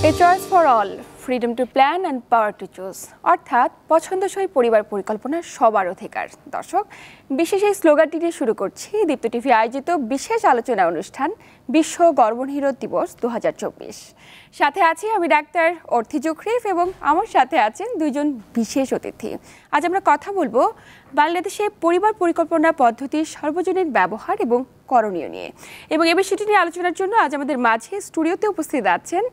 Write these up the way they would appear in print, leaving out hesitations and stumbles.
A choice for all, freedom to plan and power to choose. অর্থাৎ পছন্দসই পরিবার পরিকল্পনা সবার অধিকার। দর্শক, বিশেষ এই স্লোগানটি দিয়ে শুরু করছি দীপ্ত টিভি আয়োজিত বিশেষ আলোচনা অনুষ্ঠান বিশ্ব গর্ভনিরোধ দিবস 2024। সাথে আছি আমি ডাক্তার অর্থি জুখরিফ এবং আমার সাথে আছেন দুইজন বিশেষ অতিথি। আজ আমরা কথা বলবো বাংলাদেশে পরিবার পরিকল্পনা পদ্ধতির সর্বজনীন ব্যবহার এবং করণীয় নিয়ে। এবং এই বিষয়টি নিয়ে আলোচনার জন্য আজ আমাদের মাঝে স্টুডিওতে উপস্থিত আছেন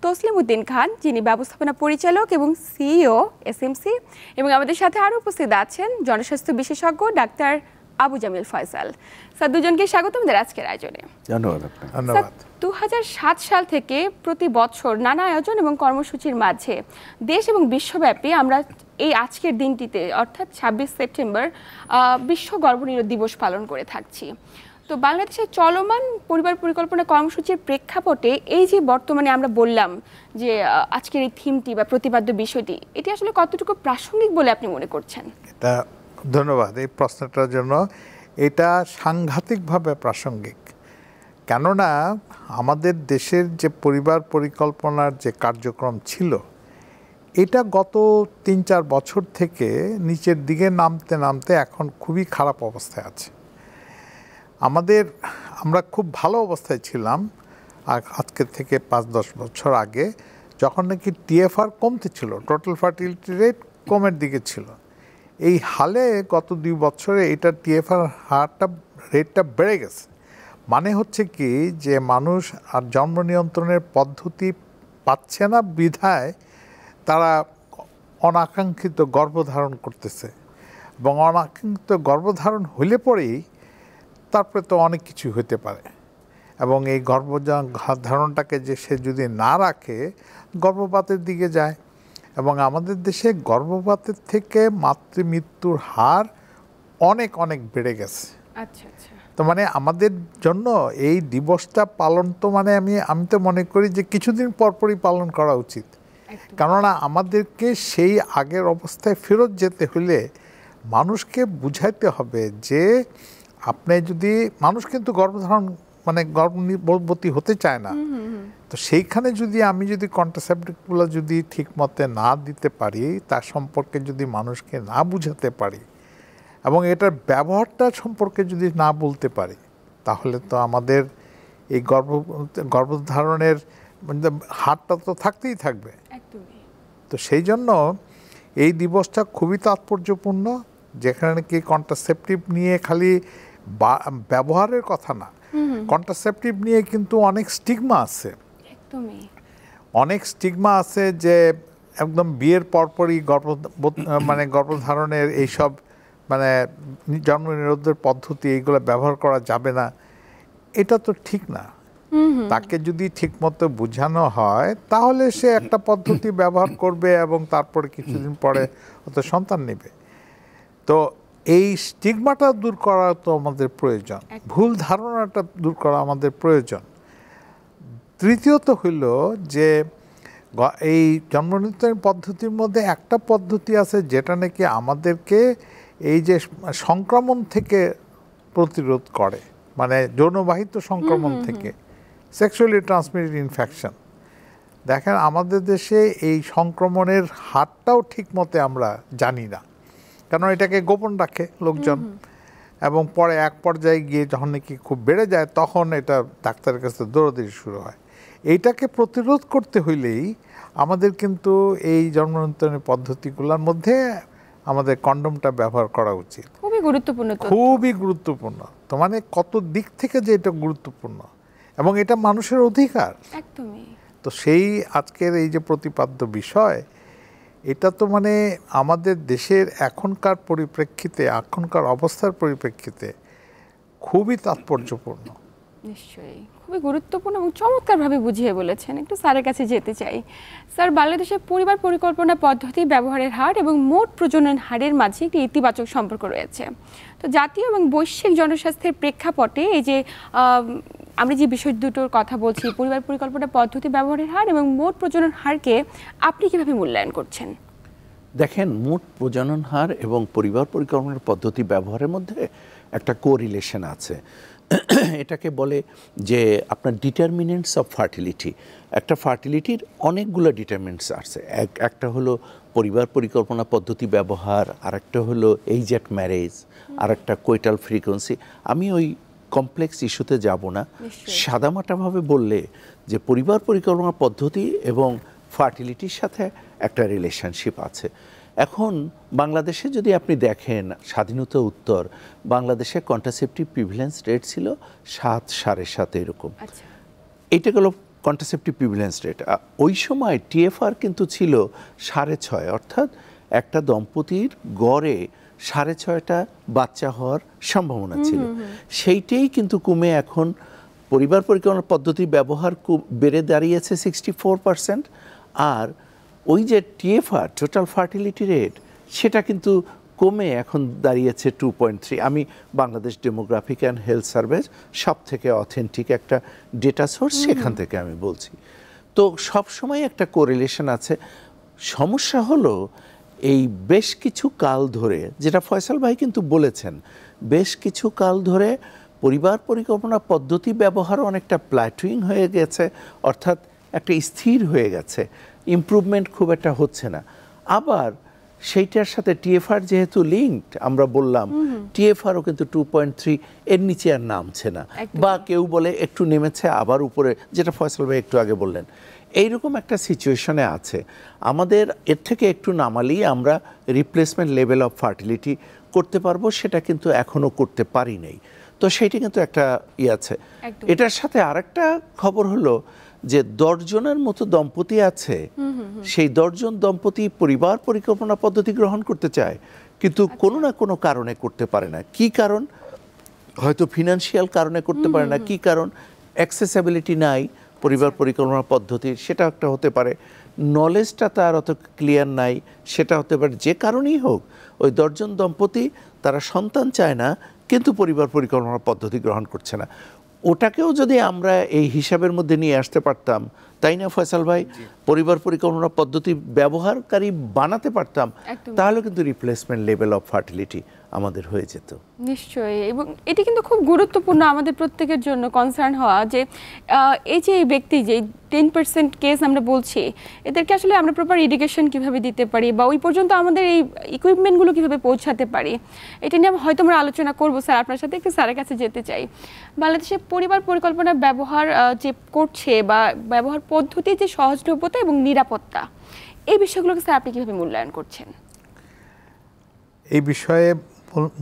তসলিম উদ্দিন খান, যিনি ব্যবস্থাপনা পরিচালক এবং সিইও এসএমসি, এবং আমাদের সাথে আরও উপস্থিত আছেন জনস্বাস্থ্য বিশেষজ্ঞ ডাক্তার আবু জামিল ফয়সাল। স্যার, দুজনকে স্বাগত আমাদের আজকের আয়োজনে। ধন্যবাদ। 2007 সাল থেকে প্রতি বছর নানা আয়োজন এবং কর্মসূচির মাঝে দেশ এবং বিশ্বব্যাপী আমরা এই আজকের দিনটিতে অর্থাৎ 26 সেপ্টেম্বর বিশ্ব গর্ভনিরোধ দিবস পালন করে থাকছি। তো বাংলাদেশের চলমান পরিবার পরিকল্পনা কর্মসূচির প্রেক্ষাপটে এই যে বর্তমানে আমরা বললাম যে আজকের এই থিমটি বা প্রতিপাদ্য বিষয়টি, এটি আসলে কতটুকু প্রাসঙ্গিক বলে আপনি মনে করছেন? এটা ধন্যবাদ এই প্রশ্নটার জন্য। এটা সাংঘাতিকভাবে প্রাসঙ্গিক, কেননা আমাদের দেশের যে পরিবার পরিকল্পনার যে কার্যক্রম ছিল, এটা গত 3-4 বছর থেকে নিচের দিকে নামতে নামতে এখন খুবই খারাপ অবস্থায় আছে। আমরা খুব ভালো অবস্থায় ছিলাম আজকের থেকে 5-10 বছর আগে, যখন নাকি টিএফআর কমতে ছিল, টোটাল ফার্টিলিটি রেট কমের দিকে ছিল। এই হালে গত 2 বছরে এটা টিএফআর রেটটা বেড়ে গেছে। মানে হচ্ছে কি, যে মানুষ আর জন্ম নিয়ন্ত্রণের পদ্ধতি পাচ্ছে না বিধায় তারা অনাকাঙ্ক্ষিত গর্ভধারণ করতেছে, এবং অনাকাঙ্ক্ষিত গর্ভধারণ হলে পরেই তারপরে তো অনেক কিছু হতে পারে, এবং এই গর্ভধারণটাকে যে সে যদি না রাখে গর্ভপাতের দিকে যায়, এবং আমাদের দেশে গর্ভপাতের থেকে মাতৃমৃত্যুর হার অনেক অনেক বেড়ে গেছে। আচ্ছা আচ্ছা। তো মানে আমাদের জন্য এই দিবসটা পালন তো মানে আমি তো মনে করি যে কিছুদিন পরপরই পালন করা উচিত, কেননা আমাদেরকে সেই আগের অবস্থায় ফেরত যেতে হলে মানুষকে বুঝাইতে হবে যে আপনি যদি মানুষ কিন্তু গর্ভধারণ মানে গর্ভবতী হতে চায় না, তো সেইখানে যদি আমি যদি কন্ট্রাসেপটিভগুলো যদি ঠিক মতে না দিতে পারি, তার সম্পর্কে যদি মানুষকে না বুঝাতে পারি, এবং এটার ব্যবহারটা সম্পর্কে যদি না বলতে পারি, তাহলে তো আমাদের এই গর্ভধারণের হারটা তো থাকতেই থাকবে। তো সেই জন্য এই দিবসটা খুবই তাৎপর্যপূর্ণ, যেখানে নাকি কন্ট্রাসেপটিভ নিয়ে খালি ব্যবহারের কথা না, কন্ট্রাসেপটিভ নিয়ে কিন্তু অনেক স্টিগমা আছে। অনেক স্টিগমা আছে যে একদম বিয়ের পরপরই গর্ভধারণের এইসব মানে জন্ম নিরোধের পদ্ধতি এইগুলো ব্যবহার করা যাবে না। এটা তো ঠিক না। তাকে যদি ঠিকমতো বোঝানো হয় তাহলে সে একটা পদ্ধতি ব্যবহার করবে এবং তারপরে কিছুদিন পরে হয়তো সন্তান নেবে। তো এই স্টিগমাটা দূর করা তো আমাদের প্রয়োজন, ভুল ধারণাটা দূর করা আমাদের প্রয়োজন। তৃতীয়ত হইল যে এই জন্ম নিয়ন্ত্রণ পদ্ধতির মধ্যে একটা পদ্ধতি আছে যেটা নাকি আমাদেরকে এই যে সংক্রমণ থেকে প্রতিরোধ করে, মানে যৌনবাহিত সংক্রমণ থেকে, সেক্সুয়ালি ট্রান্সমিটেড ইনফেকশন। দেখেন আমাদের দেশে এই সংক্রমণের হারটাও ঠিক মতে আমরা জানি না, কারণ এটাকে গোপন রাখে লোকজন, এবং পরে এক পর্যায়ে গিয়ে যখন নাকি খুব বেড়ে যায় তখন এটা ডাক্তারের কাছে দৌড়াদৌড়ি শুরু হয়। এইটাকে প্রতিরোধ করতে হইলেই আমাদের কিন্তু এই জন্ম নিয়ন্ত্রণের পদ্ধতিগুলোর মধ্যে আমাদের কন্ডমটা ব্যবহার করা উচিত। খুবই গুরুত্বপূর্ণ, খুবই গুরুত্বপূর্ণ। তো মানে কত দিক থেকে যে এটা গুরুত্বপূর্ণ, এবং এটা মানুষের অধিকার। একদমই। তো সেই আজকের এই যে প্রতিপাদ্য বিষয়, এটা তো মানে আমাদের দেশের এখনকার পরিপ্রেক্ষিতে, এখনকার অবস্থার পরিপ্রেক্ষিতে খুবই তাৎপর্যপূর্ণ। নিশ্চয়ই খুবই গুরুত্বপূর্ণ এবং চমৎকারভাবে বুঝিয়ে বলেছেন। একটু স্যারের কাছে যেতে চাই। স্যার, বাংলাদেশের পরিবার পরিকল্পনা পদ্ধতি ব্যবহারের হার এবং মোট প্রজনন হারের মাঝে একটি ইতিবাচক সম্পর্ক রয়েছে। তো জাতীয় এবং বৈশ্বিক জনস্বাস্থ্যের প্রেক্ষাপটে এই যে আমরা যে বিষয় দুটোর কথা বলছি, পরিবার পরিকল্পনা পদ্ধতি ব্যবহারের হার এবং মোট প্রজনন হারকে আপনি কিভাবে মূল্যায়ন করছেন? দেখেন, মোট প্রজনন হার এবং পরিবার পরিকল্পনার পদ্ধতি ব্যবহারের মধ্যে একটা কোরিলেশন আছে। এটাকে বলে যে আপনার ডিটারমিনেন্টস অফ ফার্টিলিটি। একটা ফার্টিলিটির অনেকগুলো ডিটারমিনেন্টস আছে। একটা হলো পরিবার পরিকল্পনা পদ্ধতি ব্যবহার, আরেকটা হলো এইজ অ্যাট ম্যারেজ, আরেকটা কোয়েটাল ফ্রিকোয়েন্সি। আমি ওই কমপ্লেক্স ইস্যুতে যাব না। সাদামাটাভাবে বললে যে পরিবার পরিকল্পনা পদ্ধতি এবং ফার্টিলিটির সাথে একটা রিলেশনশিপ আছে। এখন বাংলাদেশে যদি আপনি দেখেন স্বাধীনতা উত্তর বাংলাদেশে কন্ট্রাসেপটিভ প্রিভিলেন্স রেট ছিল 7-7.5 এরকম। এইটা গেল কন্ট্রাসেপটিভ প্রিভিলেন্স রেট। ওই সময় টিএফআর কিন্তু ছিল 6.5, অর্থাৎ একটা দম্পতির গড়ে 6.5টা বাচ্চা হওয়ার সম্ভাবনা ছিল। সেইটাই কিন্তু কমে এখন পরিবার পরিকল্পনা পদ্ধতি ব্যবহার বেড়ে দাঁড়িয়েছে 64%। আর ওই যে টিএফআর টোটাল ফার্টিলিটি রেট সেটা কিন্তু কমে এখন দাঁড়িয়েছে 2.3। আমি Bangladesh demographic and health service সব থেকে অথেন্টিক একটা ডেটা সোর্স, সেখান থেকে আমি বলছি। তো সবসময় একটা কোরিলেশন আছে। সমস্যা হলো এই বেশ কিছু কাল ধরে, যেটা ফয়সাল ভাই কিন্তু বলেছেন, বেশ কিছু কাল ধরে পরিবার পরিকল্পনা পদ্ধতি ব্যবহার অনেকটা প্ল্যাটুইং হয়ে গেছে, অর্থাৎ একটা স্থির হয়ে গেছে, ইমপ্রুভমেন্ট খুব একটা হচ্ছে না। আবার সেইটার সাথে টিএফআর যেহেতু লিঙ্কড, আমরা বললাম টিএফআরও কিন্তু 2.3 এর নিচে আর নামছে না, বা কেউ বলে একটু নেমেছে আবার উপরে, যেটা ফয়সাল ভাই একটু আগে বললেন। এইরকম একটা সিচুয়েশনে আছে। আমাদের এর থেকে একটু নামালেই আমরা রিপ্লেসমেন্ট লেভেল অফ ফার্টিলিটি করতে পারবো, সেটা কিন্তু এখনও করতে পারি নাই। তো সেইটা কিন্তু একটা আছে। এটার সাথে আরেকটা খবর হলো যে 10 জনের মতো দম্পতি আছে, সেই 10 জন দম্পতি পরিবার পরিকল্পনা পদ্ধতি গ্রহণ করতে চায়, কিন্তু কোনো না কোনো কারণে করতে পারে না। কি কারণ? হয়তো ফিনান্সিয়াল কারণে করতে পারে না, কি কারণ? অ্যাক্সেসিবিলিটি নাই পরিবার পরিকল্পনা পদ্ধতির, সেটা একটা হতে পারে। নলেজটা তার অত ক্লিয়ার নাই, সেটা হতে পারে। যে কারণেই হোক, ওই 10 জন দম্পতি তারা সন্তান চায় না, কিন্তু পরিবার পরিকল্পনা পদ্ধতি গ্রহণ করছে না। ওটাকেও যদি আমরা এই হিসাবের মধ্যে নিয়ে আসতে পারতাম, তাই না ফয়সাল ভাই? পরিবার পরিকল্পনা পদ্ধতি ব্যবহারকারী বানাতে পারতাম, তাহলে কিন্তু রিপ্লেসমেন্ট লেভেল অফ ফার্টিলিটি আমাদের হয়ে যেত। নিশ্চয়ই। এবং এটি কিন্তু খুব গুরুত্বপূর্ণ আমাদের প্রত্যেকের জন্য কনসার্ন হওয়া, যে এই যে ব্যক্তি যে 10% কেস আমরা বলছি, এদেরকে আসলে আমরা প্রপার এডুকেশন কিভাবে দিতে পারি, বা ওই পর্যন্ত আমাদের এই ইকুইপমেন্টগুলো কিভাবে পৌঁছাতে পারি, এটা নিয়ে হয়তো আমরা আলোচনা করবো। স্যার, আপনার সাথে একটু স্যারের কাছে যেতে চাই। বাংলাদেশে পরিবার পরিকল্পনা ব্যবহার যে করছে, বা ব্যবহার পদ্ধতি যে সহজলভ্যতা এবং নিরাপত্তা, এই বিষয়গুলোকে স্যার আপনি কিভাবে মূল্যায়ন করছেন? এই বিষয়ে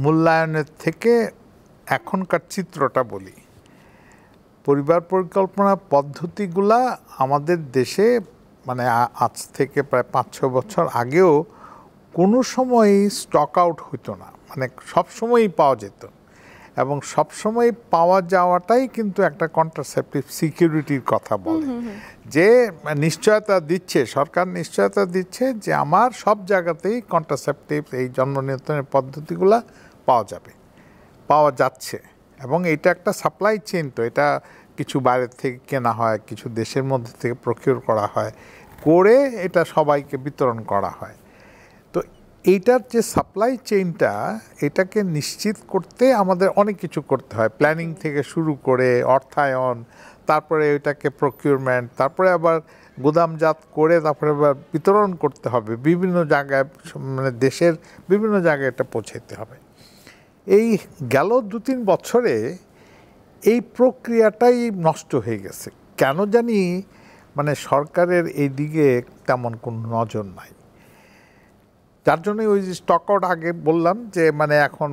মূল্যায়নের থেকে এখনকার চিত্রটা বলি। পরিবার পরিকল্পনা পদ্ধতিগুলা আমাদের দেশে মানে আজ থেকে প্রায় 5-6 বছর আগেও কোনো সময়ই স্টক আউট হতো না, মানে সবসময়ই পাওয়া যেত। এবং সবসময় পাওয়া যাওয়াটাই কিন্তু একটা কন্ট্রাসেপটিভ সিকিউরিটির কথা বলে, যে নিশ্চয়তা দিচ্ছে, সরকার নিশ্চয়তা দিচ্ছে যে আমার সব জায়গাতেই কন্ট্রাসেপটিভ এই জন্ম নিয়ন্ত্রণের পদ্ধতিগুলা পাওয়া যাবে, পাওয়া যাচ্ছে। এবং এটা একটা সাপ্লাই চেইন, তো এটা কিছু বাইরের থেকে কেনা হয়, কিছু দেশের মধ্যে থেকে প্রকিউর করা হয়, করে এটা সবাইকে বিতরণ করা হয়। তো এইটার যে সাপ্লাই চেইনটা, এটাকে নিশ্চিত করতে আমাদের অনেক কিছু করতে হয়, প্ল্যানিং থেকে শুরু করে অর্থায়ন, তারপরে এটাকে প্রকিউরমেন্ট, তারপরে আবার গুদামজাত করে তারপরে আবার বিতরণ করতে হবে বিভিন্ন জায়গায়, মানে দেশের বিভিন্ন জায়গায় এটা পৌঁছাতে হবে। এই গেল 2-3 বছরে এই প্রক্রিয়াটাই নষ্ট হয়ে গেছে। কেন জানি মানে সরকারের এই দিকে তেমন কোনো নজর নাই, যার জন্যই ওই যে স্টক আউট আগে বললাম যে মানে এখন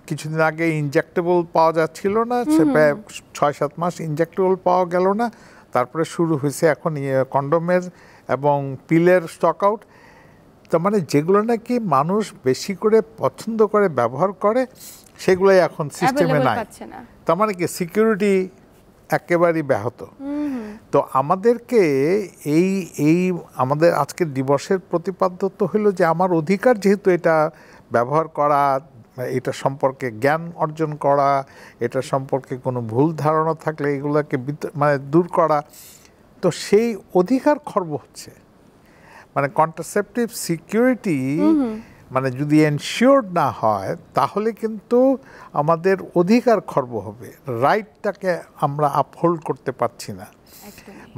কিছুদিন আগে ইনজেক্টেবল পাওয়া যাচ্ছিল না, সে প্রায় 6-7 মাস ইনজেক্টেবল পাওয়া গেল না, তারপরে শুরু হয়েছে এখন কন্ডোমের এবং পিলের স্টক আউট। তার মানে যেগুলো নাকি মানুষ বেশি করে পছন্দ করে ব্যবহার করে, সেগুলোই এখন সিস্টেমে নাই। তার মানে কি সিকিউরিটি একেবারেই ব্যাহত। তো আমাদেরকে এই আমাদের আজকের দিবসের প্রতিপাদ্য তো হলো যে আমার অধিকার, যেহেতু এটা ব্যবহার করা, এটা সম্পর্কে জ্ঞান অর্জন করা, এটা সম্পর্কে কোনো ভুল ধারণা থাকলে এগুলোকে মানে দূর করা, তো সেই অধিকার খর্ব হচ্ছে। মানে কন্ট্রাসেপটিভ সিকিউরিটি মানে যদি এনশিওর্ড না হয় তাহলে কিন্তু আমাদের অধিকার খর্ব হবে, রাইটটাকে আমরা আপহোল্ড করতে পারছি না।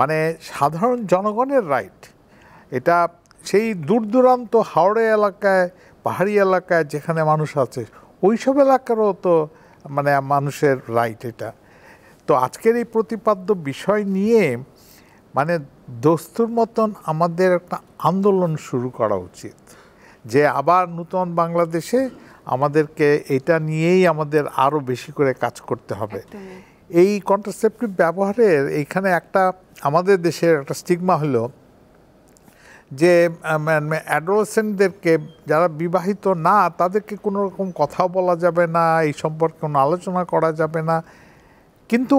মানে সাধারণ জনগণের রাইট, এটা সেই দূর দূরান্ত হাওড়ে এলাকায়, পাহাড়ি এলাকায় যেখানে মানুষ আছে ওইসব এলাকারও তো মানে মানুষের রাইট এটা। তো আজকের এই প্রতিপাদ্য বিষয় নিয়ে মানে দস্তুর মতন আমাদের একটা আন্দোলন শুরু করা উচিত, যে আবার নূতন বাংলাদেশে আমাদেরকে এটা নিয়েই আমাদের আরও বেশি করে কাজ করতে হবে। এই কন্ট্রাসেপটিভ ব্যবহারের এইখানে একটা আমাদের দেশের একটা স্টিগমা হলো যে অ্যাডোলেসেন্টদেরকে যারা বিবাহিত না তাদেরকে কোনো রকম কথা বলা যাবে না, এই সম্পর্কে কোনো আলোচনা করা যাবে না। কিন্তু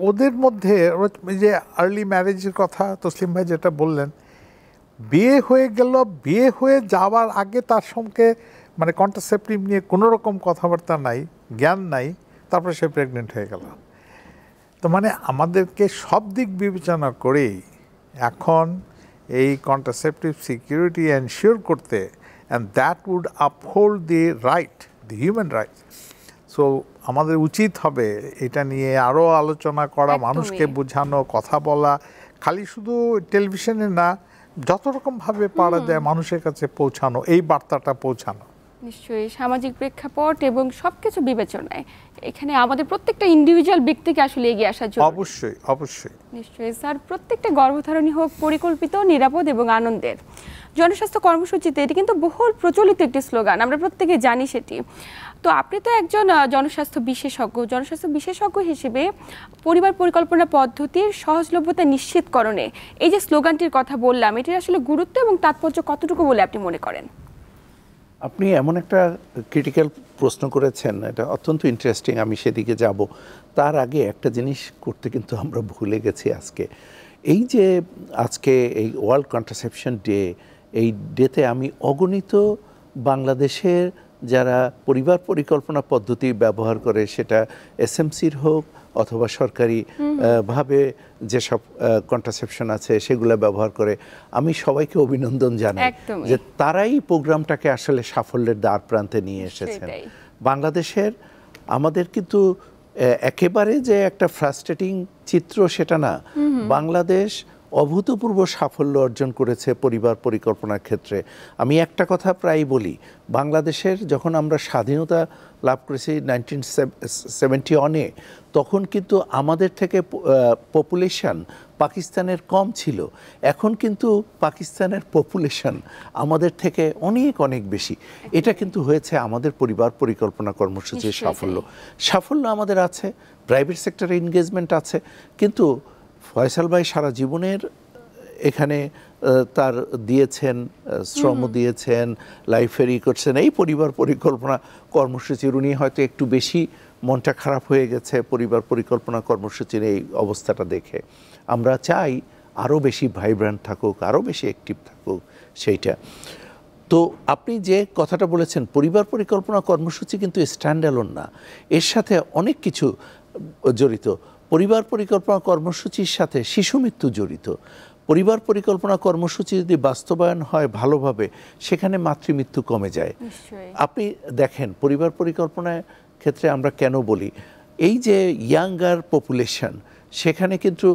ওদের মধ্যে যে আর্লি ম্যারেজের কথা তসলিম ভাই যেটা বললেন, বিয়ে হয়ে গেল, বিয়ে হয়ে যাওয়ার আগে তার সঙ্গে মানে কন্ট্রাসেপটিভ নিয়ে কোনো রকম কথাবার্তা নাই, জ্ঞান নাই, তারপরে সে প্রেগনেন্ট হয়ে গেল। তো মানে আমাদেরকে সব দিক বিবেচনা করেই এখন এই কন্ট্রাসেপটিভ সিকিউরিটি এনশিওর করতে, and that would uphold the right, the human right. So আমাদের উচিত হবে এটা নিয়ে আরও আলোচনা করা, মানুষকে বোঝানো, কথা বলা, খালি শুধু টেলিভিশনে না, যত রকমভাবে পারা যায় মানুষের কাছে পৌঁছানো, এই বার্তাটা পৌঁছানো। নিশ্চয়ই সামাজিক প্রেক্ষাপট এবং সবকিছু বিবেচনায় এখানে আমাদের প্রত্যেকটা ইন্ডিভিজুয়াল ব্যক্তিকে আসলে এগিয়ে আসার জন্য। অবশ্যই অবশ্যই নিশ্চয়ই স্যার, প্রত্যেকটা গর্ভধারণই হোক পরিকল্পিত, নিরাপদ এবং আনন্দের। জনস্বাস্থ্য কর্মসূচিতে এটি কিন্তু বহুল প্রচলিত একটি স্লোগান, আমরা প্রত্যেকে জানি সেটি। তো আপনি তো একজন জনস্বাস্থ্য বিশেষজ্ঞ হিসেবে পরিবার পরিকল্পনা পদ্ধতির সহজলভ্যতা নিশ্চিতকরণে এই যে স্লোগানটির কথা বললাম, এটির আসলে গুরুত্ব এবং তাৎপর্য কতটুকু বলে আপনি মনে করেন? আপনি এমন একটা ক্রিটিক্যাল প্রশ্ন করেছেন, এটা অত্যন্ত ইন্টারেস্টিং, আমি সেদিকে যাব। তার আগে একটা জিনিস করতে কিন্তু আমরা ভুলে গেছি আজকে। এই যে আজকে এই ওয়ার্ল্ড কন্ট্রাসেপশন ডে, এই ডেতে আমি অগণিত বাংলাদেশের যারা পরিবার পরিকল্পনা পদ্ধতি ব্যবহার করে, সেটা এসএমসির হোক অথবা সরকারি ভাবে যেসব কন্ট্রাসেপশন আছে সেগুলো ব্যবহার করে, আমি সবাইকে অভিনন্দন জানাই যে তারাই প্রোগ্রামটাকে আসলে সাফল্যের দ্বার প্রান্তে নিয়ে এসেছেন। বাংলাদেশের আমাদের কিন্তু একেবারে যে একটা ফ্রাস্ট্রেটিং চিত্র সেটা না, বাংলাদেশ অভূতপূর্ব সাফল্য অর্জন করেছে পরিবার পরিকল্পনার ক্ষেত্রে। আমি একটা কথা প্রায় বলি, বাংলাদেশের যখন আমরা স্বাধীনতা লাভ করেছি 1971-এ, তখন কিন্তু আমাদের থেকে পপুলেশন পাকিস্তানের কম ছিল। এখন কিন্তু পাকিস্তানের পপুলেশন আমাদের থেকে অনেক অনেক বেশি। এটা কিন্তু হয়েছে আমাদের পরিবার পরিকল্পনা কর্মসূচির সাফল্য আমাদের আছে, প্রাইভেট সেক্টরে এনগেজমেন্ট আছে। কিন্তু ফয়সাল ভাই সারা জীবনের এখানে তার দিয়েছেন, শ্রম দিয়েছেন, লাইফের করছেন এই পরিবার পরিকল্পনা কর্মসূচির। উনি হয়তো একটু বেশি মনটা খারাপ হয়ে গেছে পরিবার পরিকল্পনা কর্মসূচির এই অবস্থাটা দেখে। আমরা চাই আরও বেশি ভাইব্রেন্ট থাকুক, আরও বেশি অ্যাক্টিভ থাকুক সেইটা। তো আপনি যে কথাটা বলেছেন, পরিবার পরিকল্পনা কর্মসূচি কিন্তু স্ট্যান্ড অ্যালোন না, এর সাথে অনেক কিছু জড়িত। পরিবার পরিকল্পনা কর্মসূচির সাথে শিশু মৃত্যু জড়িত। পরিবার পরিকল্পনা কর্মসূচি যদি বাস্তবায়ন হয় ভালোভাবে, সেখানে মাতৃমৃত্যু কমে যায়। আপনি দেখেন পরিবার পরিকল্পনার ক্ষেত্রে আমরা কেন বলি, এই যে ইয়াঙ্গার পপুলেশন, সেখানে কিন্তু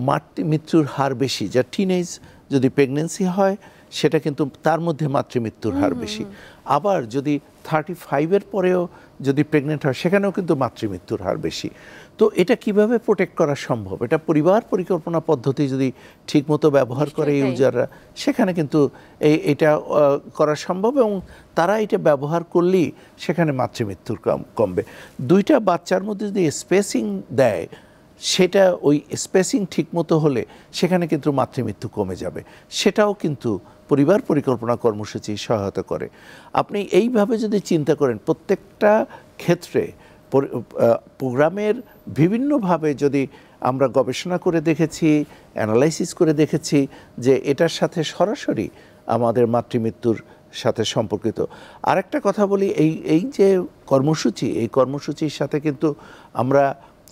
মাতৃমৃত্যুর হার বেশি। যা টিনেজ যদি প্রেগনেন্সি হয় সেটা কিন্তু তার মধ্যে মাতৃমৃত্যুর হার বেশি। আবার যদি 35-এর পরেও যদি প্রেগনেন্ট হয় সেখানেও কিন্তু মাতৃমৃত্যুর হার বেশি। তো এটা কিভাবে প্রোটেক্ট করা সম্ভব? এটা পরিবার পরিকল্পনা পদ্ধতি যদি ঠিকমতো ব্যবহার করে ইউজাররা, সেখানে কিন্তু এটা করা সম্ভব, এবং তারা এটা ব্যবহার করলেই সেখানে মাতৃমৃত্যুর কমবে। দুইটা বাচ্চার মধ্যে যদি স্পেসিং দেয়, সেটা ওই স্পেসিং ঠিকমতো হলে সেখানে কিন্তু মাতৃমৃত্যু কমে যাবে। সেটাও কিন্তু পরিবার পরিকল্পনা কর্মসূচি সহায়তা করে। আপনি এইভাবে যদি চিন্তা করেন, প্রত্যেকটা ক্ষেত্রে প্রোগ্রামের বিভিন্নভাবে যদি আমরা গবেষণা করে দেখেছি, অ্যানালাইসিস করে দেখেছি যে এটার সাথে সরাসরি আমাদের মাতৃমৃত্যুর সাথে সম্পর্কিত। আরেকটা কথা বলি, এই যে কর্মসূচি, এই কর্মসূচির সাথে কিন্তু আমরা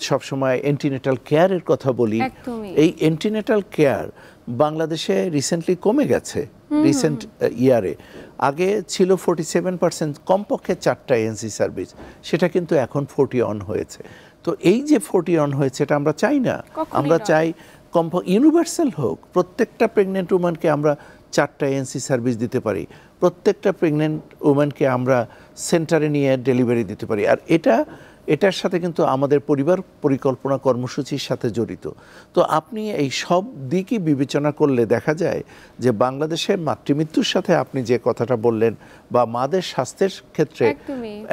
সবসময় অ্যান্টিনেটাল কেয়ারের কথা বলি। এই অ্যান্টিনেটাল কেয়ার বাংলাদেশে রিসেন্টলি কমে গেছে, রিসেন্ট ইয়ারে। আগে ছিল 47%, কমপক্ষে 4টা এএনসি সার্ভিস, সেটা কিন্তু এখন 40 অন হয়েছে। তো এই যে 40 অন হয়েছে এটা আমরা চাই না, আমরা চাই ইউনিভার্সাল হোক, প্রত্যেকটা প্রেগনেন্ট উম্যানকে আমরা 4টা এএনসি সার্ভিস দিতে পারি, প্রত্যেকটা প্রেগনেন্ট উম্যানকে আমরা সেন্টারে নিয়ে ডেলিভারি দিতে পারি। আর এটার সাথে কিন্তু আমাদের পরিবার পরিকল্পনা কর্মসূচির সাথে জড়িত। তো আপনি এই সব দিকই বিবেচনা করলে দেখা যায় যে বাংলাদেশের মাতৃমৃত্যুর সাথে আপনি যে কথাটা বললেন বা মাদের স্বাস্থ্যের ক্ষেত্রে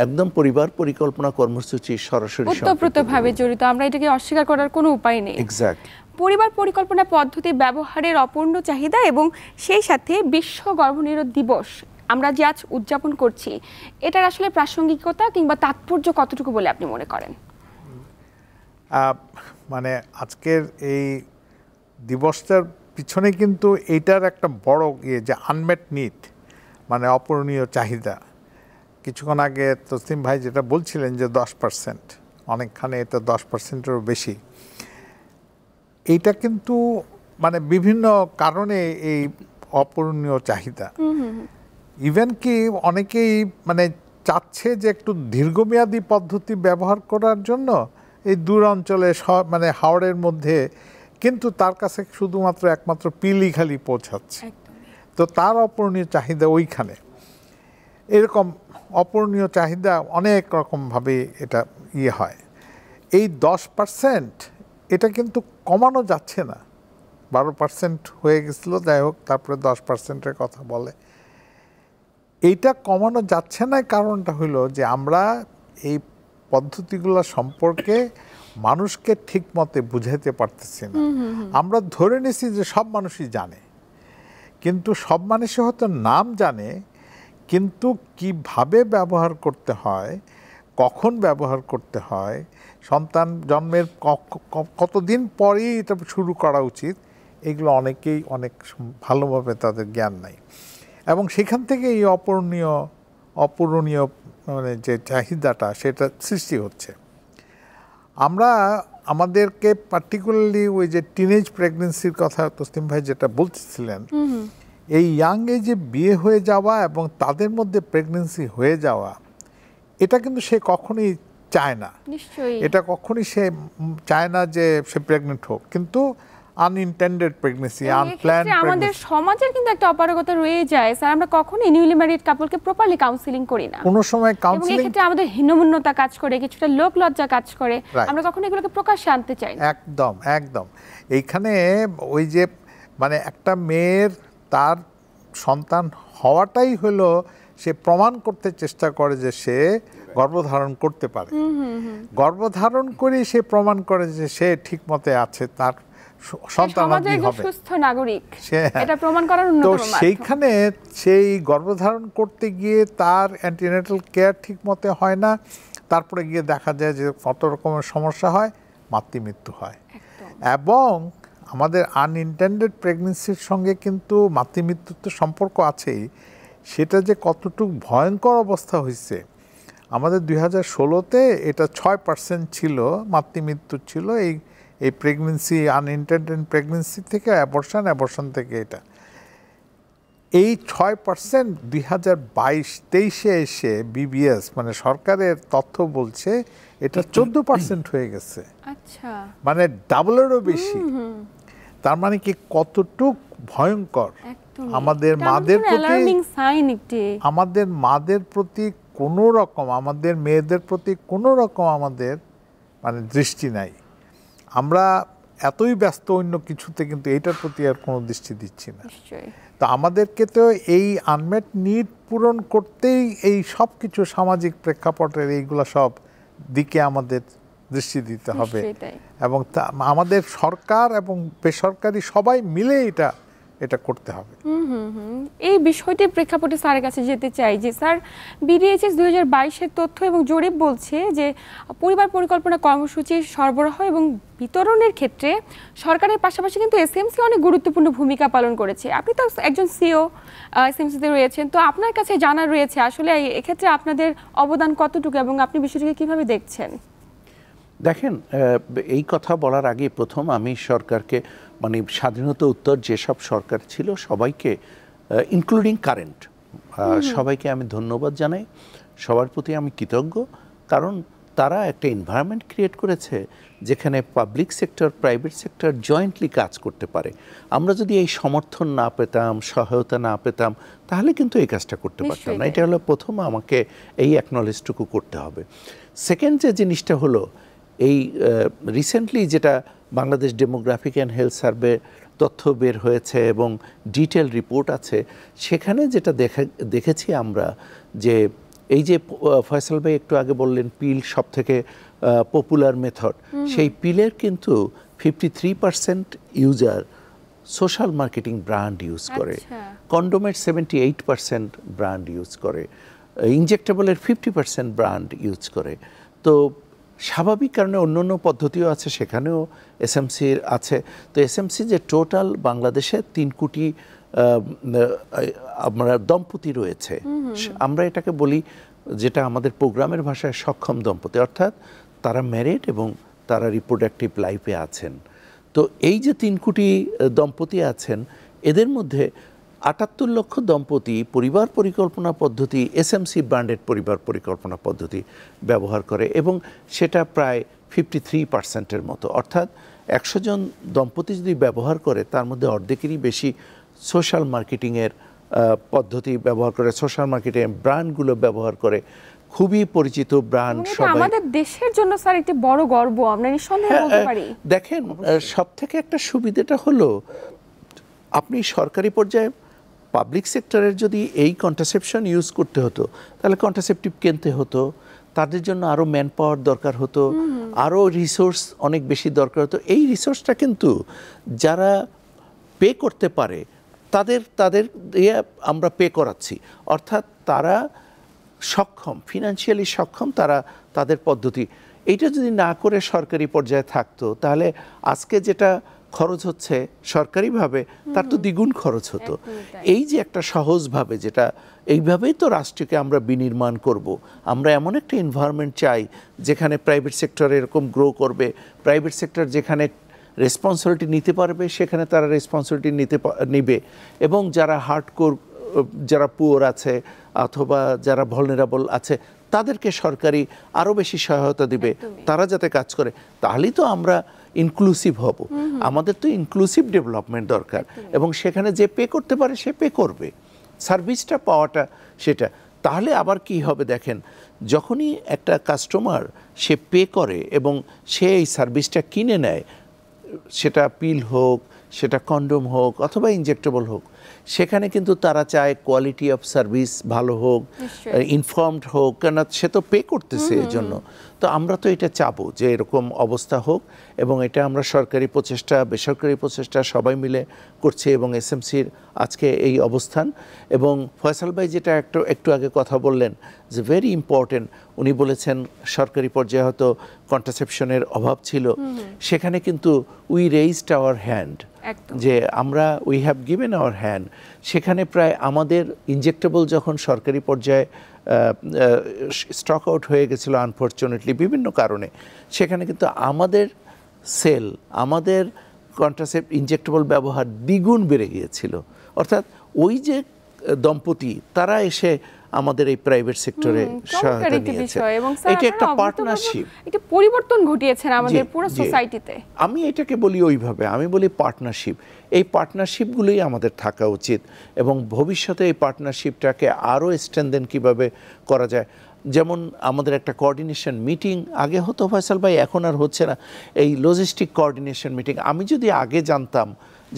একদম পরিবার পরিকল্পনা কর্মসূচি সরাসরি ওতপ্রোতভাবে জড়িত, আমরা এটাকে অস্বীকার করার কোনো উপায় নেই। এক্স্যাক্ট। পরিবার পরিকল্পনা পদ্ধতি ব্যবহারের অপূর্ণ চাহিদা এবং সেই সাথে বিশ্ব গর্ভনিরোধ দিবস আমরা যে আজ উদযাপন করছি, এটার আসলে প্রাসঙ্গিকতা কিংবা তাৎপর্য কতটুকু বলে আপনি মনে করেন? মানে আজকের এই দিবসটার পিছনে কিন্তু এইটার একটা বড় যে আনমেট নিড, মানে অপূরণীয় চাহিদা। কিছুক্ষণ আগে তসলিম ভাই যেটা বলছিলেন যে 10%, অনেকখানে এটা 10%-এরও বেশি। এইটা কিন্তু মানে বিভিন্ন কারণে এই অপূরণীয় চাহিদা, ইভেন কি অনেকেই মানে চাচ্ছে যে একটু দীর্ঘমেয়াদী পদ্ধতি ব্যবহার করার জন্য এই দূর অঞ্চলে মানে হাওড়ের মধ্যে, কিন্তু তার কাছে শুধুমাত্র একমাত্র পিলই খালি পৌঁছাচ্ছে। তো তার অপূরণীয় চাহিদা ওইখানে। এরকম অপূরণীয় চাহিদা অনেক রকমভাবে এটা হয়। এই 10% এটা কিন্তু কমানো যাচ্ছে না, 12% হয়ে গেছিল, যাই হোক, তারপরে 10%-এর কথা বলে। এইটা কমানো যাচ্ছে না, কারণটা হলো যে আমরা এই পদ্ধতিগুলো সম্পর্কে মানুষকে ঠিক মতে বুঝাইতে পারতেছি না। আমরা ধরে নিছি যে সব মানুষই জানে, কিন্তু সব মানুষই হয়তো নাম জানে, কিন্তু কিভাবে ব্যবহার করতে হয়, কখন ব্যবহার করতে হয়, সন্তান জন্মের কতদিন পরেই এটা শুরু করা উচিত, এগুলো অনেকেই অনেক ভালোভাবে তাদের জ্ঞান নাই। এবং সেখান থেকে এই অপূরণীয় মানে যে চাহিদাটা সেটা সৃষ্টি হচ্ছে। আমরা আমাদেরকে পার্টিকুলারলি ওই যে টিনেজ প্রেগনেন্সির কথা তসলিম ভাই যেটা বলতেছিলেন, এই ইয়াং এজে বিয়ে হয়ে যাওয়া এবং তাদের মধ্যে প্রেগনেন্সি হয়ে যাওয়া, এটা কিন্তু সে কখনোই চায় না। এটা কখনোই সে চায় না যে সে প্রেগনেন্ট হোক, কিন্তু আনইনটেন্ডেড প্রেগন্যান্সি, আনপ্ল্যান্ড প্রেগন্যান্সি। আমাদের সমাজের কিন্তু একটা অপারগতা রয়ে যায় স্যার, আমরা কখনোই নিউলি ম্যারিড কাপলকে প্রপারলি কাউন্সেলিং করি না। কোনো সময় কাউন্সেলিং, এবং এক্ষেত্রে আমাদের হীনমন্যতা কাজ করে, কিছুটা লোক লজ্জা কাজ করে, আমরা কখনো এগুলোকে প্রকাশ্যে আনতে চাই না। একদম একদম। এইখানে ওই যে মানে একটা মেয়ের তার সন্তান হওয়াটাই হলো, সে প্রমাণ করতে চেষ্টা করে যে সে গর্ভধারণ করতে পারে। গর্ভধারণ করে সে প্রমাণ করে যে সে ঠিক মতে আছে, তার সন্তানাদি হবে, সুস্থ নাগরিক, এটা প্রমাণ করার অন্যতম মাধ্যম। তো সেইখানে সেই গর্ভধারণ করতে গিয়ে তার অ্যান্টিনেটাল কেয়ার ঠিক মতে হয় না, তারপরে গিয়ে দেখা যায় যে কত রকমের সমস্যা হয়, মাতৃমৃত্যু হয়। এবং আমাদের আনইনটেন্ডেড প্রেগন্যান্সির সঙ্গে কিন্তু মাতৃমৃত্যুর তো সম্পর্ক আছেই, সেটা যে কতটুকু ভয়ঙ্কর অবস্থা হয়েছে। আমাদের 2016-তে এটা 6% ছিল, মাতৃমৃত্যু ছিল এই প্রেগনেন্সি, আনইনটেন্ডেড প্রেগনেন্সি থেকে অ্যাবর্শন থেকে। এটা এই 6% 2022-23-এ এসে বিবিএস মানে সরকারের তথ্য বলছে এটা 14% হয়ে গেছে। আচ্ছা, মানে ডাবলেরও বেশি। তার মানে কি কতটুক ভয়ঙ্কর আমাদের মাদের প্রতি, আমাদের মাদের প্রতি কোনো রকম, আমাদের মেয়েদের প্রতি কোনো রকম আমাদের মানে দৃষ্টি নাই। আমরা এতই ব্যস্ত অন্য কিছুতে, কিন্তু এইটার প্রতি আর কোনো দৃষ্টি দিচ্ছি না। তো আমাদেরকে তো এই আনমেট নিড পূরণ করতেই এই সব কিছু সামাজিক প্রেক্ষাপটের এইগুলো সব দিকে আমাদের দৃষ্টি দিতে হবে। এবং আমাদের সরকার এবং বেসরকারি সবাই মিলে এটা করতে হবে। এই বিষয়টির প্রেক্ষাপটে স্যারের কাছে যেতে চাই যে স্যার, বিডিএইচএস 2022-এর তথ্য এবং জরিপ বলছে যে পরিবার পরিকল্পনা কর্মসূচির সরবরাহ এবং বিতরণের ক্ষেত্রে সরকারের পাশাপাশি কিন্তু এসএমসি অনেক গুরুত্বপূর্ণ ভূমিকা পালন করেছে। আপনি তো একজন সিও এসএমসিতে রয়েছেন, তো আপনার কাছে জানা রয়েছে আসলে এক্ষেত্রে আপনাদের অবদান কতটুকু এবং আপনি বিষয়টিকে কিভাবে দেখছেন? দেখেন, এই কথা বলার আগে প্রথম আমি সরকারকে মানে স্বাধীনতা উত্তর যেসব সরকার ছিল সবাইকে ইনক্লুডিং কারেন্ট। সবাইকে আমি ধন্যবাদ জানাই, সবার প্রতি আমি কৃতজ্ঞ, কারণ তারা একটা এনভায়রনমেন্ট ক্রিয়েট করেছে যেখানে public sector private sector jointly কাজ করতে পারে। আমরা যদি এই সমর্থন না পেতাম, সহায়তা না পেতাম, তাহলে কিন্তু এই কাজটা করতে পারতাম না। এটা হলো প্রথম, আমাকে এই অ্যাকনলেজটুকু করতে হবে। সেকেন্ড যে জিনিসটা হলো, এই রিসেন্টলি যেটা Bangladesh demographic and health survey তথ্য বের হয়েছে এবং ডিটেল রিপোর্ট আছে, সেখানে যেটা দেখেছি আমরা যে এই যে ফয়সাল ভাই একটু আগে বললেন পিল সব থেকে পপুলার মেথড, সেই পিলের কিন্তু 53% user social marketing brand use করে, কন্ডোমের 78% ব্র্যান্ড ইউজ করে, ইনজেক্টেবলের 50% ব্র্যান্ড ইউজ করে। তো স্বাভাবিক কারণে অন্য অন্য পদ্ধতিও আছে, সেখানেও এসএমসির আছে। তো এসএমসি যে টোটাল বাংলাদেশে 3 কোটি আমরা দম্পতি রয়েছে, আমরা এটাকে বলি, যেটা আমাদের প্রোগ্রামের ভাষায় সক্ষম দম্পতি, অর্থাৎ তারা ম্যারিড এবং তারা রিপ্রোডাক্টিভ লাইফে আছেন। তো এই যে 3 কোটি দম্পতি আছেন, এদের মধ্যে 78 লক্ষ দম্পতি পরিবার পরিকল্পনা পদ্ধতি, এসএমসি ব্র্যান্ডেড পরিবার পরিকল্পনা পদ্ধতি ব্যবহার করে, এবং সেটা প্রায় 53%-এর মতো। অর্থাৎ 100 জন দম্পতি যদি ব্যবহার করে, তার মধ্যে অর্ধেকেরই বেশি সোশ্যাল মার্কেটিংয়ের পদ্ধতি ব্যবহার করে, সোশ্যাল মার্কেটিং ব্র্যান্ডগুলো ব্যবহার করে, খুবই পরিচিত ব্র্যান্ড। সবাই আমাদের দেশের জন্য স্যার একটি বড় গর্ব, আমরা নিঃসন্দেহে বলতে পারি। দেখেন, সবথেকে একটা সুবিধাটা হলো, আপনি সরকারি পর্যায়ে পাবলিক সেক্টরের যদি এই কন্ট্রাসেপশন ইউজ করতে হতো, তাহলে কন্ট্রাসেপটিভ কিনতে হতো, তাদের জন্য আরও ম্যান পাওয়ার দরকার হতো, আরও রিসোর্স অনেক বেশি দরকার হতো। এই রিসোর্সটা কিন্তু যারা পে করতে পারে তাদের দিয়ে আমরা পে করাচ্ছি, অর্থাৎ তারা সক্ষম, ফিনান্সিয়ালি সক্ষম, তারা তাদের পদ্ধতি। এইটা যদি না করে সরকারি পর্যায়ে থাকতো, তাহলে আজকে যেটা খরচ হচ্ছে সরকারিভাবে, তার তো দ্বিগুণ খরচ হতো। এই যে একটা সহজভাবে, যেটা এইভাবেই তো রাষ্ট্রকে আমরা বিনির্মাণ করব। আমরা এমন একটা এনভায়রনমেন্ট চাই যেখানে প্রাইভেট সেক্টর এরকম গ্রো করবে, প্রাইভেট সেক্টর যেখানে রেসপন্সিবিলিটি নিতে পারবে সেখানে তারা রেসপন্সিবিলিটি নিবে, এবং যারা হার্ডকোর, যারা পুয়ার আছে অথবা যারা ভালনারেবল আছে, তাদেরকে সরকারি আরও বেশি সহায়তা দিবে, তারা যাতে কাজ করে। তাহলেই তো আমরা ইনক্লুসিভ হব। আমাদের তো ইনক্লুসিভ ডেভেলপমেন্ট দরকার, এবং সেখানে যে পে করতে পারে সে পে করবে, সার্ভিসটা পাওয়াটা সেটা। তাহলে আবার কি হবে দেখেন, যখনই একটা কাস্টমার সে পে করে এবং সে এই সার্ভিসটা কিনে নেয়, সেটা পিল হোক, সেটা কন্ডোম হোক অথবা ইনজেক্টেবল হোক, সেখানে কিন্তু তারা চায় কোয়ালিটি অফ সার্ভিস ভালো হোক, ইনফর্মড হোক, কেন সে তো পে করতেছে এর জন্য। তো আমরা তো এটা চাবো যে এরকম অবস্থা হোক, এবং এটা আমরা সরকারি প্রচেষ্টা, বেসরকারি প্রচেষ্টা সবাই মিলে করছি, এবং এসএমসির আজকে এই অবস্থান। এবং ফয়সাল ভাই যেটা একটু আগে কথা বললেন যে ভেরি ইম্পর্টেন্ট, উনি বলেছেন সরকারি পর্যায়ে হয়তো কন্ট্রাসেপশনের অভাব ছিল, সেখানে কিন্তু উই রেইজড আওয়ার হ্যান্ড, যে আমরা we have given our hand. সেখানে প্রায় আমাদের ইনজেক্টেবল যখন সরকারি পর্যায়ে স্টক আউট হয়ে গেছিলো আনফর্চুনেটলি বিভিন্ন কারণে, সেখানে কিন্তু আমাদের সেল, আমাদের ইনজেক্টেবল ব্যবহার দ্বিগুণ বেড়ে গিয়েছিল। অর্থাৎ ওই যে দম্পতি, তারা এসে আমাদের এই প্রাইভেট সেক্টরে সহায়তা নিয়েছে। এটা একটা পার্টনারশিপ, এটা পরিবর্তন ঘটিয়েছেন আমাদের পুরো সোসাইটিতে। আমি এটাকে বলি ওইভাবে, আমি বলি পার্টনারশিপ। এই পার্টনারশিপগুলোই আমাদের থাকা উচিত, এবং ভবিষ্যতে এই পার্টনারশিপটাকে আরও স্ট্রেনথেন কীভাবে করা যায়। যেমন আমাদের একটা কোঅর্ডিনেশন মিটিং আগে হতো ফয়সাল ভাই, এখন আর হচ্ছে না, এই লজিস্টিক কোঅর্ডিনেশন মিটিং। আমি যদি আগে জানতাম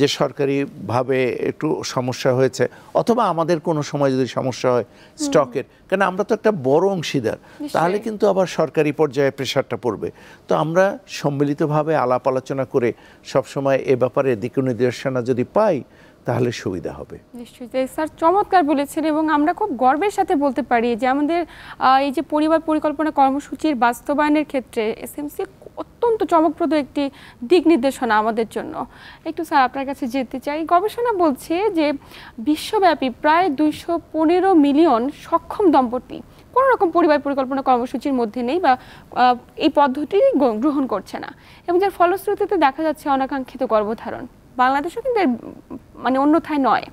যে সরকারিভাবে একটু সমস্যা হয়েছে, অথবা আমাদের কোনো সময় যদি সমস্যা হয় স্টকের, কেন আমরা তো একটা বড় অংশীদার, তাহলে কিন্তু আবার সরকারি পর্যায়ে প্রেশারটা পড়বে। তো আমরা সম্মিলিতভাবে আলাপ আলোচনা করে সবসময় এ ব্যাপারে দিক নির্দেশনা যদি পাই, তাহলে সুবিধা হবে। নিশ্চয়ই স্যার, চমৎকার বলেছেন, এবং আমরা খুব গর্বের সাথে বলতে পারি যে আমাদের এই যে পরিবার পরিকল্পনা কর্মসূচির বাস্তবায়নের ক্ষেত্রে এসএমসি অত্যন্ত চমকপ্রদ একটি দিক নির্দেশনা আমাদের জন্য। একটু স্যার আপনার কাছে যেতে চাই, গবেষণা বলছে যে বিশ্বব্যাপী প্রায় 215 মিলিয়ন সক্ষম দম্পতি কোনো রকম পরিবার পরিকল্পনা কর্মসূচির মধ্যে নেই বা এই পদ্ধতি গ্রহণ করছে না, এবং যার ফলশ্রুতিতে দেখা যাচ্ছে অনাকাঙ্ক্ষিত গর্ভধারণ। বাংলাদেশও কিন্তু মানে অন্যথায় নয়।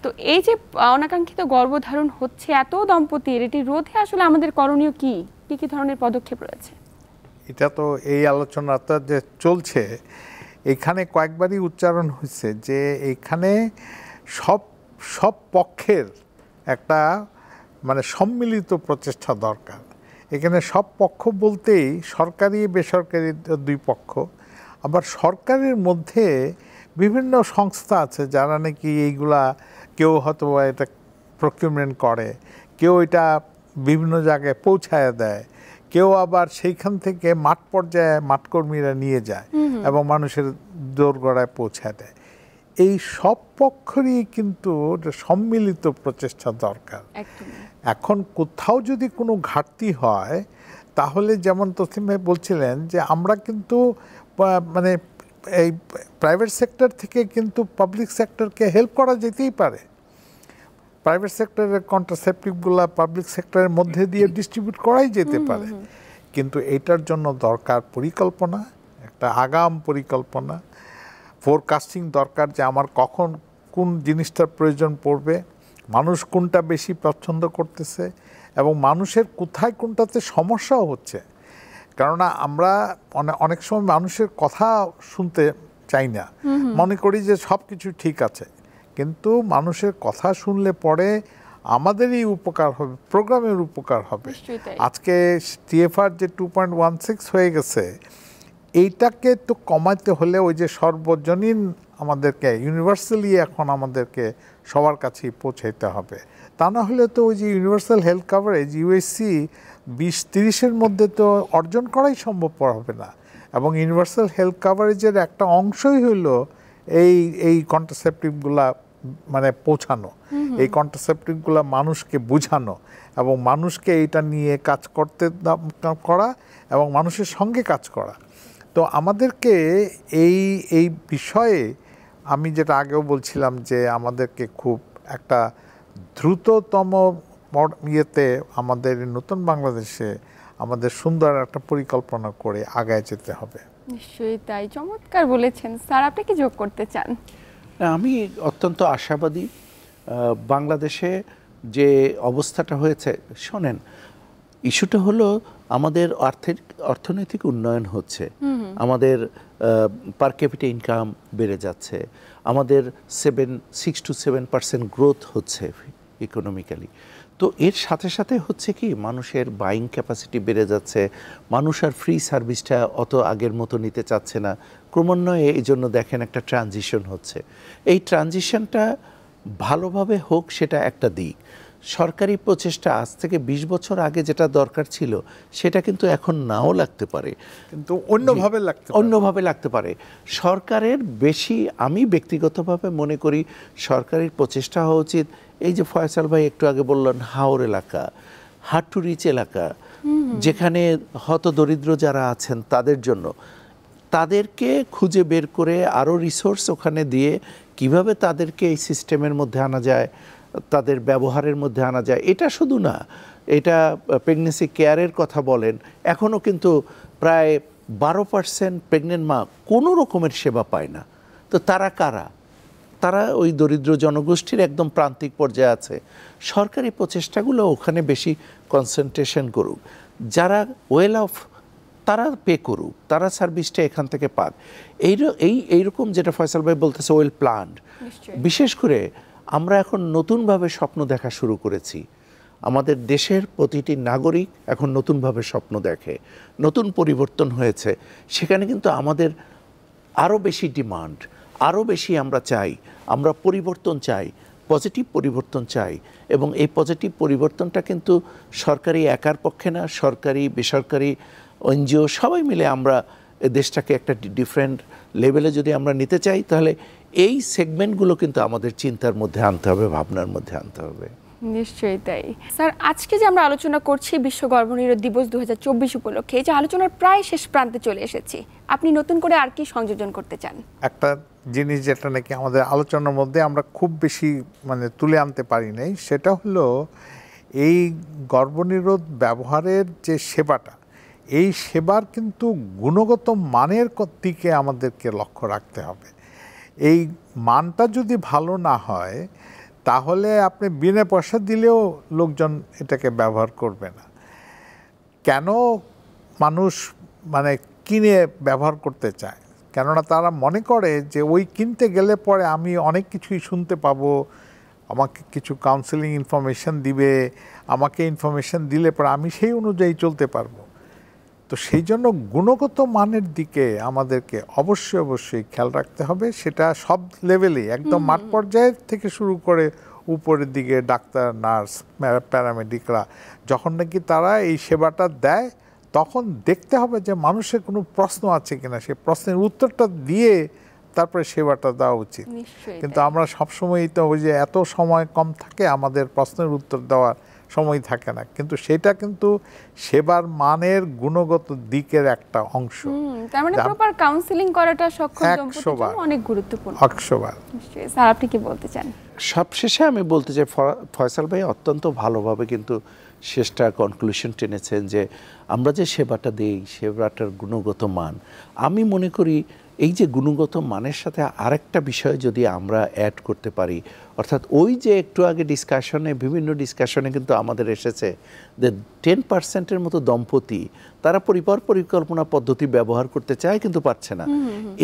তো এই যে অনাকাঙ্ক্ষিত গর্ভধারণ হচ্ছে এত দম্পতির, এটি রোধে আসলে আমাদের করণীয় কি কি ধরনের পদক্ষেপ রয়েছে? এটা তো এই আলোচনাটা যে চলছে এখানে কয়েকবারই উচ্চারণ হয়েছে যে এখানে সব পক্ষের একটা মানে সম্মিলিত প্রচেষ্টা দরকার। এখানে সব পক্ষ বলতেই সরকারি বেসরকারি দুই পক্ষ, আবার সরকারের মধ্যে বিভিন্ন সংস্থা আছে যারা নাকি এইগুলা কেউ হয়তো এটা প্রকিউরমেন্ট করে, কেউ এটা বিভিন্ন জায়গায় পৌঁছায় দেয়, কেউ আবার সেইখান থেকে মাঠ পর্যায়ে মাঠকর্মীরা নিয়ে যায় এবং মানুষের দোরগোড়ায় পৌঁছায় দেয়। এই সব পক্ষেরই কিন্তু সম্মিলিত প্রচেষ্টা দরকার। এখন কোথাও যদি কোনো ঘাটতি হয় তাহলে যেমন তসলিম ভাই বলছিলেন যে আমরা কিন্তু মানে এই প্রাইভেট সেক্টর থেকে কিন্তু পাবলিক সেক্টরকে হেল্প করা যেতেই পারে। প্রাইভেট সেক্টরের কন্ট্রাসেপটিভগুলো পাবলিক সেক্টরের মধ্যে দিয়ে ডিস্ট্রিবিউট করাই যেতে পারে, কিন্তু এটার জন্য দরকার পরিকল্পনা, একটা আগাম পরিকল্পনা, ফোরকাস্টিং দরকার যে আমার কখন কোন জিনিসটার প্রয়োজন পড়বে, মানুষ কোনটা বেশি পছন্দ করতেছে এবং মানুষের কোথায় কোনটাতে সমস্যাও হচ্ছে। কেননা আমরা অনেক সময় মানুষের কথা শুনতে চাই না, মনে করি যে সব কিছু ঠিক আছে, কিন্তু মানুষের কথা শুনলে পরে আমাদেরই উপকার হবে, প্রোগ্রামের উপকার হবে। আজকে টিএফআর যে 2.16 হয়ে গেছে, এইটাকে তো কমাতে হলে ওই যে সর্বজনীন আমাদেরকে ইউনিভার্সালি এখন আমাদেরকে সবার কাছেই পৌঁছাইতে হবে। তা না হলে তো ওই যে ইউনিভার্সাল হেলথ কাভারেজ ইউএসসি 2030-এর মধ্যে তো অর্জন করাই সম্ভবপর হবে না। এবং ইউনিভার্সাল হেলথ কাভারেজের একটা অংশই হলো এই কন্ট্রাসেপটিভগুলা মানে পৌঁছানো, এই কন্ট্রাসেপটিভগুলা মানুষকে বোঝানো এবং মানুষকে এইটা নিয়ে কাজ করা এবং মানুষের সঙ্গে কাজ করা। তো আমাদেরকে এই বিষয়ে আমি যেটা আগেও বলছিলাম যে আমাদেরকে খুব একটা দ্রুততম ইয়েতে আমাদের নতুন বাংলাদেশে আমাদের সুন্দর একটা পরিকল্পনা করে আগায় যেতে হবে। নিশ্চয়ই তাই, চমৎকার বলেছেন স্যার। আপনি কি যোগ করতে চান? আমি অত্যন্ত আশাবাদী। বাংলাদেশে যে অবস্থাটা হয়েছে, শোনেন, ইস্যুটা হলো আমাদের অর্থনৈতিক উন্নয়ন হচ্ছে, আমাদের পার ক্যাপিটা ইনকাম বেড়ে যাচ্ছে, আমাদের 6 to 7% গ্রোথ হচ্ছে ইকোনমিক্যালি। তো এর সাথে সাথে হচ্ছে কি মানুষের বাইং ক্যাপাসিটি বেড়ে যাচ্ছে, মানুষ আর ফ্রি সার্ভিসটা অত আগের মতো নিতে চাচ্ছে না, ক্রমান্বয়ে এই জন্য দেখেন একটা ট্রানজিশন হচ্ছে। এই ট্রানজিশনটা ভালোভাবে হোক সেটা একটা দিক। সরকারি প্রচেষ্টা আজ থেকে 20 বছর আগে যেটা দরকার ছিল সেটা কিন্তু এখন নাও লাগতে পারে, কিন্তু অন্যভাবে লাগতে পারে। সরকারের বেশি, আমি ব্যক্তিগতভাবে মনে করি সরকারের প্রচেষ্টা হওয়া উচিত। এই যে ফয়সাল ভাই একটু আগে বললেন হাওর এলাকা, হার্ড টু রিচ এলাকা, যেখানে হতদরিদ্র যারা আছেন তাদের জন্য, তাদেরকে খুঁজে বের করে আরও রিসোর্স ওখানে দিয়ে কিভাবে তাদেরকে এই সিস্টেমের মধ্যে আনা যায়, তাদের ব্যবহারের মধ্যে আনা যায়। এটা শুধু না, এটা প্রেগনেন্সি কেয়ারের কথা বলেন, এখনও কিন্তু প্রায় 12% প্রেগনেন্ট মা কোনো রকমের সেবা পায় না। তো তারা কারা? তারা ওই দরিদ্র জনগোষ্ঠীর একদম প্রান্তিক পর্যায়ে আছে। সরকারি প্রচেষ্টাগুলো ওখানে বেশি কনসেন্ট্রেশন করুক, যারা ওয়েল অফ তারা পে করুক, তারা সার্ভিসটা এখান থেকে পাক। এইরকম যেটা ফয়সাল ভাই বলতেছে ওয়েল প্ল্যান্ড। বিশেষ করে আমরা এখন নতুনভাবে স্বপ্ন দেখা শুরু করেছি। আমাদের দেশের প্রতিটি নাগরিক এখন নতুনভাবে স্বপ্ন দেখে, নতুন পরিবর্তন হয়েছে। সেখানে কিন্তু আমাদের আরও বেশি ডিমান্ড, আরও বেশি আমরা চাই, আমরা পরিবর্তন চাই, পজিটিভ পরিবর্তন চাই। এবং এই পজিটিভ পরিবর্তনটা কিন্তু সরকারি একার পক্ষে না, সরকারি বেসরকারি এনজিও সবাই মিলে আমরা দেশটাকে একটা ডিফারেন্ট লেভেলে যদি আমরা নিতে চাই, তাহলে এই সেগমেন্টগুলো কিন্তু আমাদের চিন্তার মধ্যে আনতে হবে, ভাবনার মধ্যে আনতে হবে। নিশ্চয়ই তাই। স্যার, আজকে যে আমরা আলোচনা করছি বিশ্ব গর্ভনিরোধ দিবস 2024 উপলক্ষে, এই যে আলোচনার প্রায় শেষ প্রান্তে চলে এসেছি, আপনি নতুন করে আর কি সংযোজন করতে চান? একটা জিনিস যেটা নাকি আমাদের আলোচনার মধ্যে আমরা খুব বেশি মানে তুলে আনতে পারি নাই, সেটা হলো এই গর্ভনিরোধ ব্যবহারের যে সেবাটা, এই সেবার কিন্তু গুণগত মানের দিকে আমাদেরকে লক্ষ্য রাখতে হবে। এই মানটা যদি ভালো না হয় তাহলে আপনি বিনা পয়সা দিলেও লোকজন এটাকে ব্যবহার করবে না। কেন মানুষ মানে কিনে ব্যবহার করতে চায়? কেননা তারা মনে করে যে ওই কিনতে গেলে পরে আমি অনেক কিছুই শুনতে পাবো, আমাকে কিছু কাউন্সেলিং ইনফরমেশন দিবে, আমাকে ইনফরমেশন দিলে পরে আমি সেই অনুযায়ী চলতে পারবো। তো সেই জন্য গুণগত মানের দিকে আমাদেরকে অবশ্যই খেয়াল রাখতে হবে। সেটা সব লেভেলেই, একদম মাঠ পর্যায়ের থেকে শুরু করে উপরের দিকে ডাক্তার, নার্স, প্যারামেডিকরা যখন নাকি তারা এই সেবাটা দেয়, তখন দেখতে হবে যে মানুষের কোনো প্রশ্ন আছে কিনা, সেই প্রশ্নের উত্তরটা দিয়ে তারপরে সেবাটা দেওয়া উচিত। কিন্তু আমরা সবসময়ই তো ওই যে এত সময় কম থাকে, আমাদের প্রশ্নের উত্তর দেওয়ার সময় থাকে না, কিন্তু সেটা কিন্তু সেবার মানের গুণগত দিকের একটা অংশ। তার মানে প্রপার কাউন্সেলিং করাটা সক্ষম দম্পতির জন্য অনেক গুরুত্বপূর্ণ। 100বার। স্যার আপনি কি বলতে চান? সবশেষে আমি বলতে চাই, ফয়সাল ভাই অত্যন্ত ভালোভাবে কিন্তু শেষটা কনক্লুশন টেনেছেন যে আমরা যে সেবাটা দিই, সেবাটার গুণগত মান, আমি মনে করি এই যে গুণগত মানের সাথে আরেকটা বিষয় যদি আমরা অ্যাড করতে পারি, অর্থাৎ ওই যে একটু আগে বিভিন্ন ডিসকাশনে কিন্তু আমাদের এসেছে যে 10%-এর মতো দম্পতি তারা পরিবার পরিকল্পনা পদ্ধতি ব্যবহার করতে চায় কিন্তু পারছে না।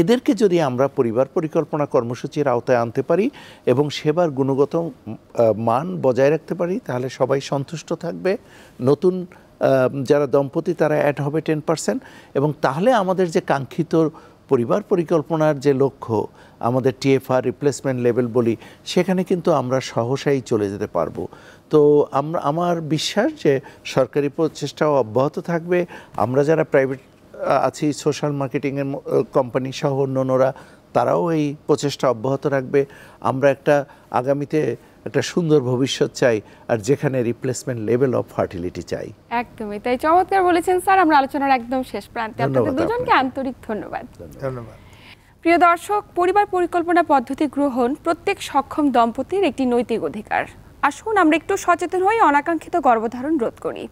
এদেরকে যদি আমরা পরিবার পরিকল্পনা কর্মসূচির আওতায় আনতে পারি এবং সেবার গুণগত মান বজায় রাখতে পারি, তাহলে সবাই সন্তুষ্ট থাকবে। নতুন যারা দম্পতি তারা অ্যাড হবে 10%, এবং তাহলে আমাদের যে কাঙ্ক্ষিত পরিবার পরিকল্পনার যে লক্ষ্য, আমাদের TFR রিপ্লেসমেন্ট লেভেল বলি, সেখানে কিন্তু আমরা সহসাই চলে যেতে পারবো। তো আমার বিশ্বাস যে সরকারি প্রচেষ্টাও অব্যাহত থাকবে। আমরা যারা প্রাইভেট আছি, সোশ্যাল মার্কেটিংয়ের কোম্পানি সহ অন্যরা, তারাও এই প্রচেষ্টা অব্যাহত রাখবে। আমরা আগামীতে একটা সুন্দর ভবিষ্যৎ চাই, আর যেখানে রিপ্লেসমেন্ট লেভেল অফ ফার্টিলিটি চাই। একদমই তাই, চমৎকার বলেছেন স্যার। আমরা আলোচনার একদম শেষ প্রান্তে, আপনাদের দুজনকে আন্তরিক ধন্যবাদ। প্রিয় দর্শক, পরিবার পরিকল্পনা পদ্ধতি গ্রহণ প্রত্যেক সক্ষম দম্পতির একটি নৈতিক অধিকার। আসুন আমরা একটু সচেতন হয়ে অনাকাঙ্ক্ষিত গর্ভধারণ রোধ করি।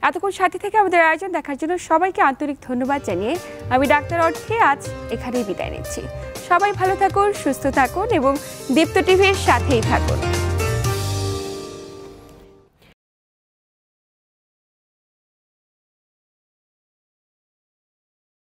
এতক্ষণ সাথী থেকে আমাদের আয়োজন দেখার জন্য সবাইকে আন্তরিক ধন্যবাদ জানিয়ে আমি ডাক্তার অর্থে আজ এখানেই বিদায় নিচ্ছি। সবাই ভালো থাকুন, সুস্থ থাকুন এবং দীপ্ত টিভির সাথেই থাকুন।